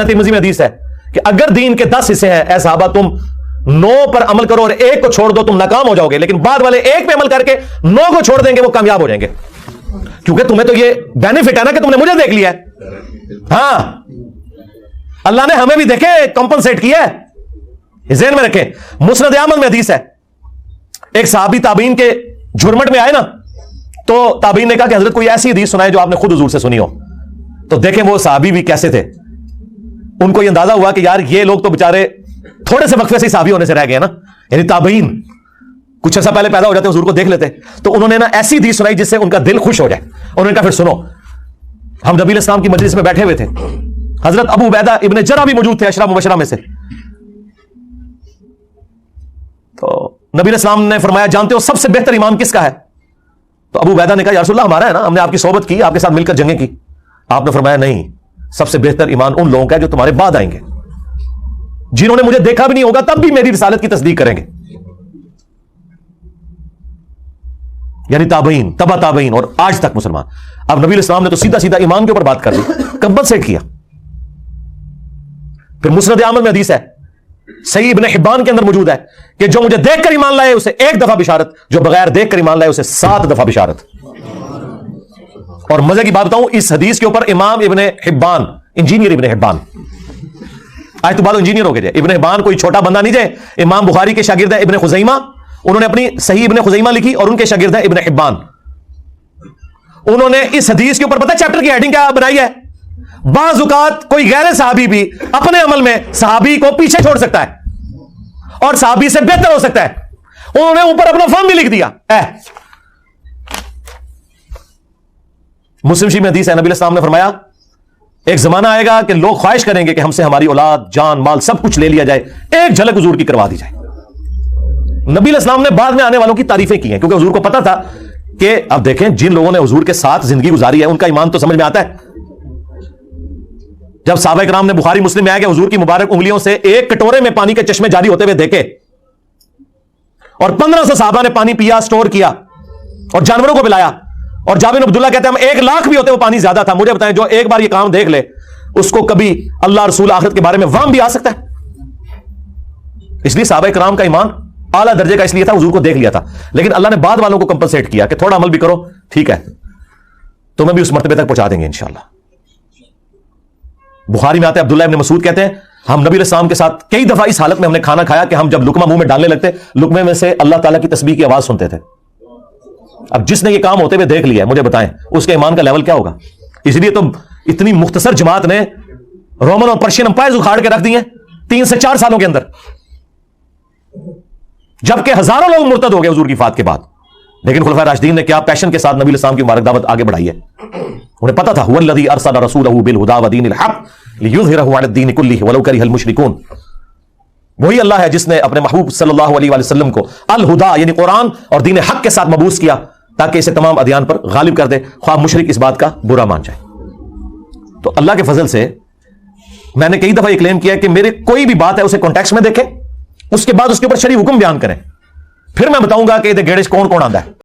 Tirmidhi में हदीस है कि अगर दीन के 10 हिस्से हैं, ऐ सहाबा तुम 9 पर अमल करो और 1 को छोड़ दो, तुम नाकाम हो जाओगे, लेकिन बाद वाले 1 पे अमल करके 9 को छोड़ देंगे, वो कामयाब हो जाएंगे। क्योंकि तुम्हें तो ये बेनिफिट है ना कि तुमने मुझे देख लिया है। हाँ, अल्लाह ने हमें भी देखे कंपनसेट किया है, ज़हन में रखें। मुस्नद अहमद में हदीस है, एक सहाबी ताबीन के झुरमट में आए ना, तो ताबीन ने कहा कि हजरत कोई ऐसी हदीस सुनाए जो आपने खुद हुजूर से सुनी हो। तो देखें वो सहाबी भी कैसे थे, उनको यह अंदाजा हुआ कि यार ये लोग तो बेचारे थोड़े से वक्फे से सहाबी होने से रह गए ना, यानी ताबीन कुछ ऐसा पहले पैदा हो जाते, हुजूर को देख लेते। तो उन्होंने ना ऐसी हदीस सुनाई जिससे उनका दिल खुश हो जाए। उन्होंने कहा फिर सुनो, हम नबी इस्लाम की मजलिस में बैठे हुए थे, हजरत अबू उबैदा इब्न जर्राह भी मौजूद थे, अशरा मुबशरा में से। तो नबी इस्लाम ने फरमाया, जानते हो सबसे बेहतर ईमान किसका है? तो अबू उबैदा ने कहा, या रसूलल्लाह हमारा है ना, हमने आपकी सोबत की, आपके साथ मिलकर जंगें की। आपने फरमाया नहीं, सबसे बेहतर ईमान उन लोगों का है जो तुम्हारे बाद आएंगे, जिन्होंने मुझे देखा भी नहीं होगा तब भी मेरी रिसालत की तस्दीक करेंगे, यानी ताबईन, तबा ताबईन और आज तक मुसलमान। अब नबी इस्लाम ने तो सीधा सीधा ईमान के ऊपर बात कर दी, कंपनसेट किया। फिर मुस्नद अहमद में हदीस है, सही इब्न हिब्बान के अंदर मौजूद है कि जो मुझे देखकर ईमान लाए उसे 1 दफा बिशारत, जो बगैर देखकर ईमान लाए उसे 7 दफा बिशारत। और मजे की बात बताऊं, इस हदीस के ऊपर इमाम इब्न हिब्बान, इंजीनियर इब्न हिब्बान, आज तो बालो इंजीनियर हो गए। इब्न हिब्बान कोई छोटा बंदा नहीं है, इमाम बुखारी के शागिर्द है इब्न खुज़ैमा, उन्होंने अपनी सही इब्न खुज़ैमा लिखी और उनके शागिर्द है इब्न हिब्बान। उन्होंने इस हदीस के ऊपर पता चैप्टर की हेडिंग क्या बनाई है? बाज़ औक़ात कोई गैर सहाबी भी अपने अमल में सहाबी को पीछे छोड़ सकता है और सहाबी से बेहतर हो सकता है। उन्होंने ऊपर अपना फर्म भी लिख दिया। मुस्लिम शरीफ में हदीस है, नबी इस्लाम ने फरमाया, एक जमाना आएगा कि लोग ख्वाहिश करेंगे कि हमसे हमारी औलाद, जान, माल सब कुछ ले लिया जाए, एक झलक हुजूर की करवा दी जाए। नबी इस्लाम ने बाद में आने वालों की तारीफें की हैं, क्योंकि हुजूर को पता था कि अब देखें जिन लोगों ने हुजूर के साथ जिंदगी गुजारी है उनका ईमान तो समझ में आता है। जब सहाबा किराम ने बुखारी मुस्लिम में आया कि हुजूर की मुबारक उंगलियों से एक कटोरे में पानी के चश्मे जारी होते हुए देखे और 1500 सहाबा ने पानी पिया, स्टोर किया और जानवरों को पिलाया। और जाबिर अब्दुल्ला कहते हैं हम 1 लाख भी होते वो पानी ज्यादा था। मुझे बताएं, जो एक बार ये काम देख ले उसको कभी अल्लाह रसूल आखिरत के बारे में वाम भी आ सकता है। इसलिए सहाबा किराम का ईमान आला दर्जे का इसलिए था, हुजूर को देख लिया था। लेकिन अल्लाह ने बाद वालों को कंपनसेट किया कि थोड़ा अमल भी करो, ठीक है, तुम्हें भी उस मर्तबे तक पहुंचा देंगे इंशाअल्लाह। बुखारी में आते हैं, अब्दुल्लाह इब्न मसूद कहते हैं, हम नबी अलैहि सलाम के साथ कई दफा इस हालत में हमने खाना खाया कि हम जब लुकमा मुंह में डालने लगते, लुकमे में से अल्लाह ताला की तस्बीह की आवाज सुनते थे। अब जिसने ये काम होते हुए देख लिया है, मुझे बताएं उसके ईमान का लेवल क्या होगा? इसलिए तो इतनी मुख्तसर जमात ने रोमन और पर्शियन अंपायर उखाड़ के रख दिए 3 से 4 सालों के अंदर, जबकि हजारों लोग मुर्तद हो गए हुजूर की वफात के बाद। लेकिन खुलफाए राशिदीन ने क्या पैशन के साथ नबी अलैहि सलाम की मुबारक दावत आगे बढ़ाई है। उन्हें पता था, हुवल्लज़ी अरसला रसूलहू बिल हुदा व दीनिल हक़ लियुज़हिरहू अला द्दीनि कुल्लिहि वलौ करिहल मुशरिकून। वही अल्लाह है जिसने अपने महबूब सल्लल्लाहु अलैहि वसल्लम को अल हुदा यानी कुरान और दीन हक के साथ मबूस किया ताकि इसे तमाम अदियान पर गालिब कर दे, ख्वाह मुशरिक इस बात का बुरा मान जाए। तो अल्लाह के फजल से मैंने कई दफा ये क्लेम किया कि मेरे कोई भी बात है उसे कॉन्टेक्स्ट में देखें, उसके बाद उसके ऊपर शरई हुक्म बयान करें, फिर मैं बताऊंगा कि गेड़े कौन कौन आंदा है।